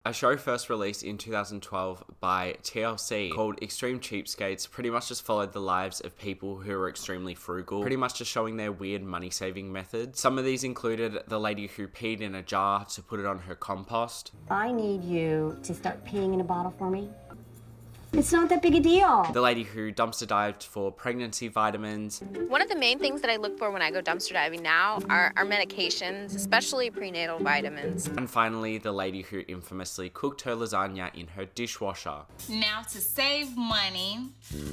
A show first released in 2012 by TLC called Extreme Cheapskates pretty much just followed the lives of people who are extremely frugal, pretty much just showing their weird money saving methods. Some of these included the lady who peed in a jar to put it on her compost. I need you to start peeing in a bottle for me. It's not that big a deal. The lady who dumpster dived for pregnancy vitamins. One of the main things that I look for when I go dumpster diving now are medications, especially prenatal vitamins. And finally, the lady who infamously cooked her lasagna in her dishwasher. Now, to save money,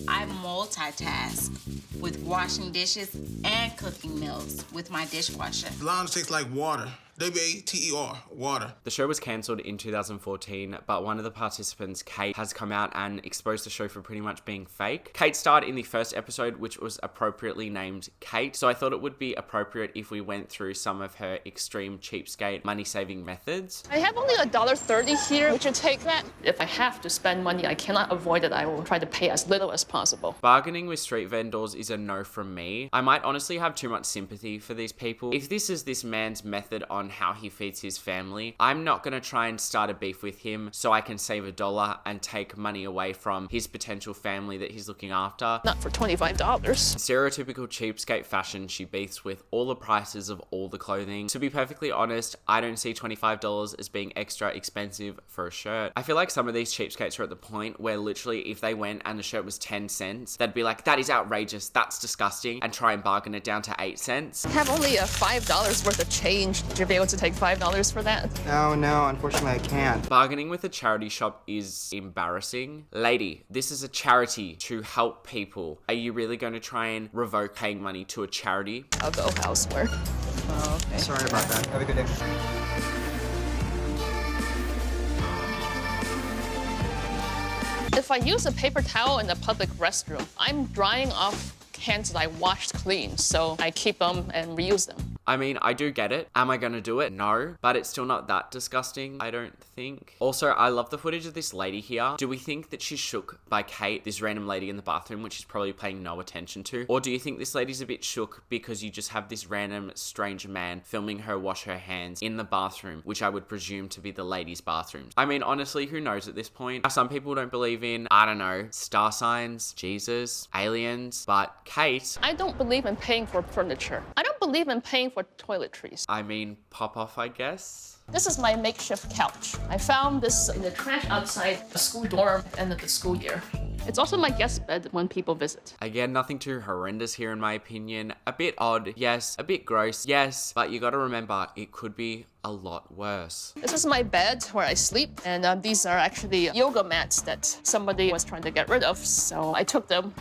I multitask with washing dishes and cooking meals with my dishwasher. Laundry tastes like water. W-A-T-E-R, water. The show was cancelled in 2014, but one of the participants, Kate, has come out and exposed the show for pretty much being fake. Kate starred in the first episode, which was appropriately named Kate, so I thought it would be appropriate if we went through some of her extreme cheapskate money-saving methods. I have only $1.30 here. Would you take that? If I have to spend money, I cannot avoid it. I will try to pay as little as possible. Bargaining with street vendors is a no from me. I might honestly have too much sympathy for these people. If this is this man's method on how he feeds his family, I'm not gonna try and start a beef with him so I can save $1 and take money away from his potential family that he's looking after. Not for $25. Stereotypical cheapskate fashion, she beefs with all the prices of all the clothing. To be perfectly honest, I don't see $25 as being extra expensive for a shirt. I feel like some of these cheapskates are at the point where literally if they went and the shirt was 10 cents, they'd be like, that is outrageous, that's disgusting, and try and bargain it down to 8 cents. I have only a $5 worth of change. Would you be able to take $5 for that? No, unfortunately I can't. Bargaining with a charity shop is embarrassing. Lady, this is a charity to help people. Are you really going to try and revoke paying money to a charity? I'll go elsewhere. Oh, okay. Sorry about that. Have a good day. If I use a paper towel in a public restroom, I'm drying off hands that I washed clean, so I keep them and reuse them. I mean, I do get it. Am I gonna do it? No, but it's still not that disgusting, I don't think. Also, I love the footage of this lady here. Do we think that she's shook by Kate, this random lady in the bathroom, which she's probably paying no attention to? Or do you think this lady's a bit shook because you just have this random strange man filming her wash her hands in the bathroom, which I would presume to be the lady's bathroom? I mean, honestly, who knows at this point? Some people don't believe in, I don't know, star signs, Jesus, aliens, but Kate... I don't believe in paying for furniture. I don't believe in paying for toiletries. I mean, pop off, I guess. This is my makeshift couch. I found this in the trash outside the school dorm at the end of the school year. It's also my guest bed when people visit. Again, nothing too horrendous here in my opinion. A bit odd, yes. A bit gross, yes. But you gotta remember, it could be a lot worse. This is my bed where I sleep, and these are actually yoga mats that somebody was trying to get rid of, so I took them.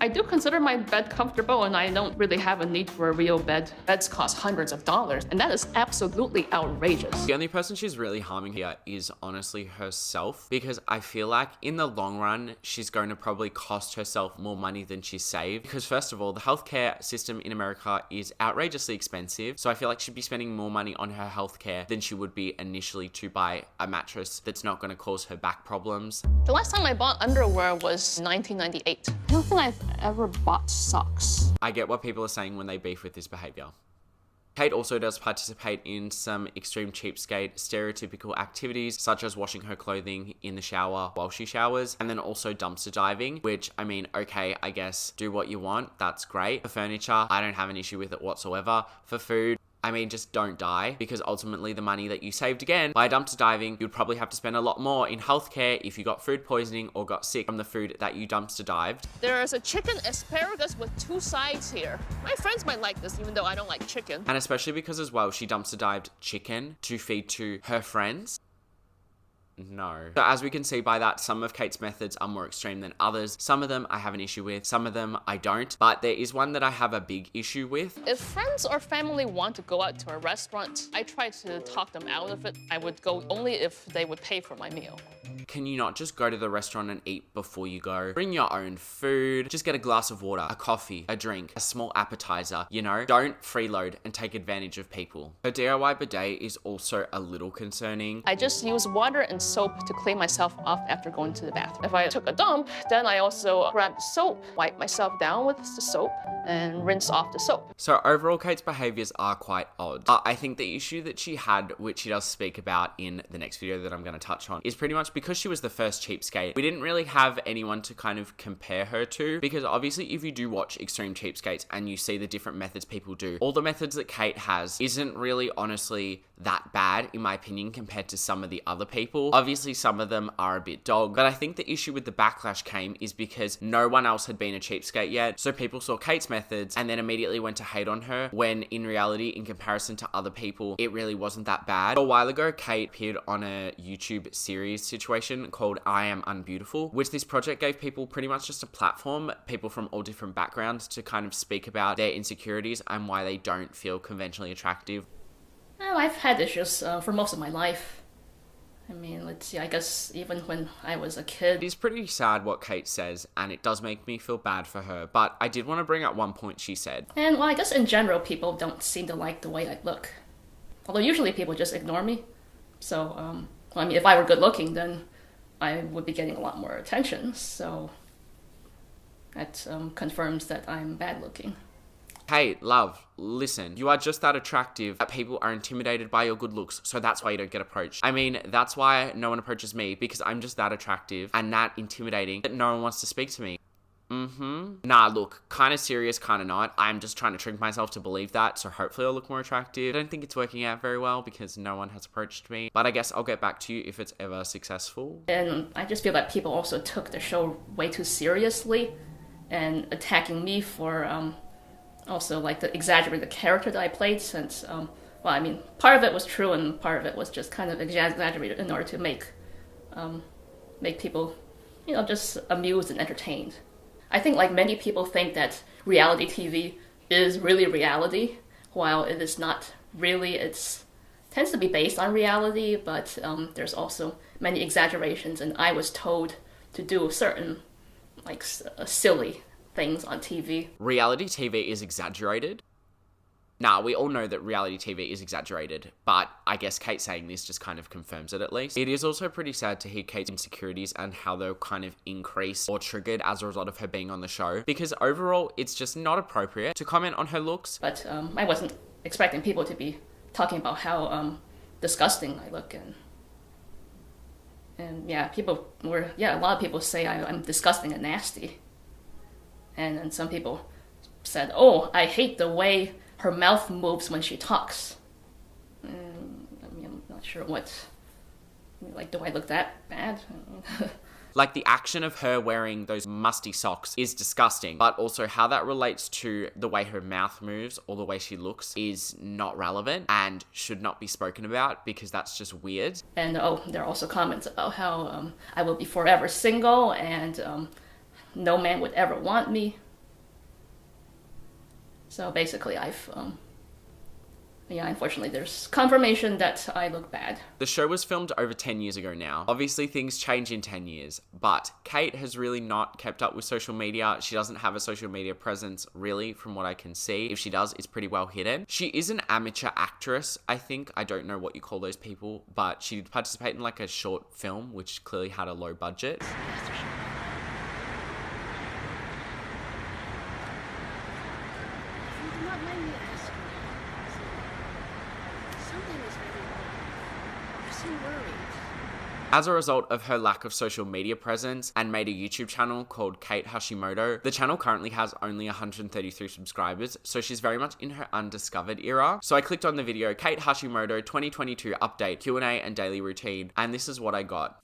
I do consider my bed comfortable, and I don't really have a need for a real bed. Beds cost hundreds of dollars, and that is absolutely outrageous. The only person she's really harming here is honestly herself, because I feel like in the long run, she's going to probably cost herself more money than she saved. Because first of all, the healthcare system in America is outrageously expensive, so I feel like she'd be spending more money on her healthcare than she would be initially to buy a mattress that's not going to cause her back problems. The last time I bought underwear was 1998. I don't think I've ever bought socks. I get what people are saying when they beef with this behavior. Kate also does participate in some extreme cheapskate stereotypical activities, such as washing her clothing in the shower while she showers, and then also dumpster diving, which, I mean, okay, I guess do what you want, that's great. For furniture, I don't have an issue with it whatsoever. For food, I mean, just don't die, because ultimately the money that you saved again by dumpster diving, you'd probably have to spend a lot more in healthcare if you got food poisoning or got sick from the food that you dumpster dived. There is a chicken asparagus with 2 sides here. My friends might like this, even though I don't like chicken. And especially because as well, she dumpster dived chicken to feed to her friends. No. So as we can see by that, some of Kate's methods are more extreme than others. Some of them I have an issue with, some of them I don't. But there is one that I have a big issue with. If friends or family want to go out to a restaurant, I try to talk them out of it. I would go only if they would pay for my meal. Can you not just go to the restaurant and eat before you go? Bring your own food. Just get a glass of water, a coffee, a drink, a small appetizer, you know? Don't freeload and take advantage of people. Her DIY bidet is also a little concerning. I just use water and soap to clean myself off after going to the bathroom. If I took a dump, then I also grabbed soap, wipe myself down with the soap, and rinse off the soap. So overall, Kate's behaviors are quite odd. I think the issue that she had, which she does speak about in the next video that I'm going to touch on, is pretty much because she was the first cheapskate. We didn't really have anyone to kind of compare her to, because obviously if you do watch Extreme Cheapskates and you see the different methods people do, all the methods that Kate has isn't really honestly that bad in my opinion compared to some of the other people. Obviously some of them are a bit dog, but I think the issue with the backlash came is because no one else had been a cheapskate yet, so people saw Kate's methods and then immediately went to hate on her, when in reality, in comparison to other people, it really wasn't that bad. A while ago, Kate appeared on a YouTube series situation called I Am Unbeautiful, which this project gave people pretty much just a platform, people from all different backgrounds, to kind of speak about their insecurities and why they don't feel conventionally attractive. Well, I've had issues for most of my life. I mean, let's see, I guess even when I was a kid. It is pretty sad what Kate says, and it does make me feel bad for her, but I did want to bring up one point she said. And, well, I guess in general, people don't seem to like the way I look. Although usually people just ignore me. So, well, I mean, if I were good looking, then I would be getting a lot more attention, so that confirms that I'm bad looking. Hey, love, listen, you are just that attractive that people are intimidated by your good looks, so that's why you don't get approached. I mean, that's why no one approaches me, because I'm just that attractive and that intimidating that no one wants to speak to me. Nah, look, kind of serious, kind of not. I'm just trying to trick myself to believe that, so hopefully I'll look more attractive. I don't think it's working out very well because no one has approached me, but I guess I'll get back to you if it's ever successful. And I just feel that people also took the show way too seriously and attacking me for, also like the exaggerated character that I played, since, well, I mean, part of it was true and part of it was just kind of exaggerated in order to make people, you know, just amused and entertained. I think like many people think that reality TV is really reality, while it is not really. It tends to be based on reality, but there's also many exaggerations, and I was told to do certain, like, silly things on TV. Reality TV is exaggerated? Nah, we all know that reality TV is exaggerated, but I guess Kate saying this just kind of confirms it at least. It is also pretty sad to hear Kate's insecurities and how they're kind of increased or triggered as a result of her being on the show, because overall, it's just not appropriate to comment on her looks. But I wasn't expecting people to be talking about how disgusting I look, and yeah, a lot of people say I'm disgusting and nasty. And then some people said, oh, I hate the way her mouth moves when she talks. I mean, I'm not sure like, do I look that bad? Like, the action of her wearing those musty socks is disgusting, but also how that relates to the way her mouth moves or the way she looks is not relevant and should not be spoken about, because that's just weird. And there are also comments about how I will be forever single and no man would ever want me. So basically unfortunately there's confirmation that I look bad. The show was filmed over 10 years ago now. Obviously things change in 10 years, but Kate has really not kept up with social media. She doesn't have a social media presence really, from what I can see. If she does, it's pretty well hidden. She is an amateur actress, I think. I don't know what you call those people, but she did participate in like a short film, which clearly had a low budget. As a result of her lack of social media presence, and made a YouTube channel called Kate Hashimoto, the channel currently has only 133 subscribers, so she's very much in her undiscovered era. So I clicked on the video, Kate Hashimoto 2022 update, Q&A and daily routine, and this is what I got.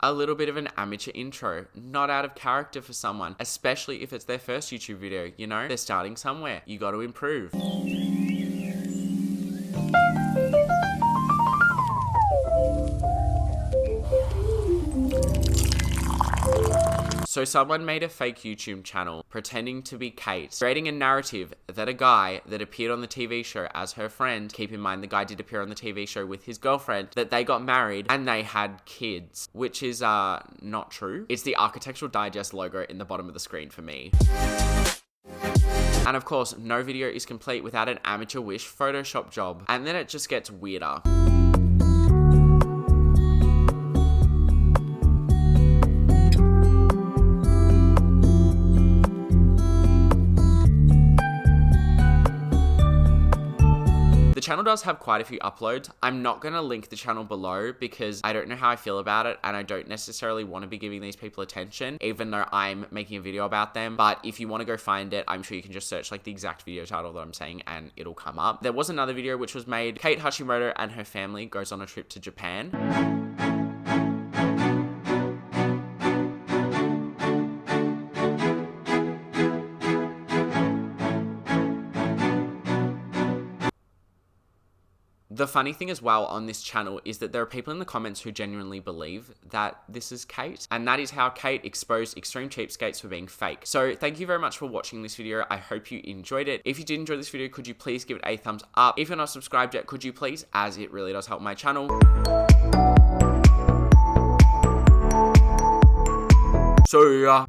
A little bit of an amateur intro, not out of character for someone, especially if it's their first YouTube video, you know? They're starting somewhere, you got to improve. So someone made a fake YouTube channel pretending to be Kate, creating a narrative that a guy that appeared on the TV show as her friend, keep in mind the guy did appear on the TV show with his girlfriend, that they got married and they had kids, which is not true. It's the Architectural Digest logo in the bottom of the screen for me. And of course, no video is complete without an amateur wish Photoshop job. And then it just gets weirder. The channel does have quite a few uploads. I'm not going to link the channel below because I don't know how I feel about it and I don't necessarily want to be giving these people attention, even though I'm making a video about them. But if you want to go find it, I'm sure you can just search like the exact video title that I'm saying and it'll come up. There was another video which was made. Kate Hashimoto and her family goes on a trip to Japan. The funny thing as well on this channel is that there are people in the comments who genuinely believe that this is Kate, and that is how Kate exposed Extreme Cheapskates for being fake. So thank you very much for watching this video. I hope you enjoyed it. If you did enjoy this video, could you please give it a thumbs up? If you're not subscribed yet, could you please, as it really does help my channel. See ya.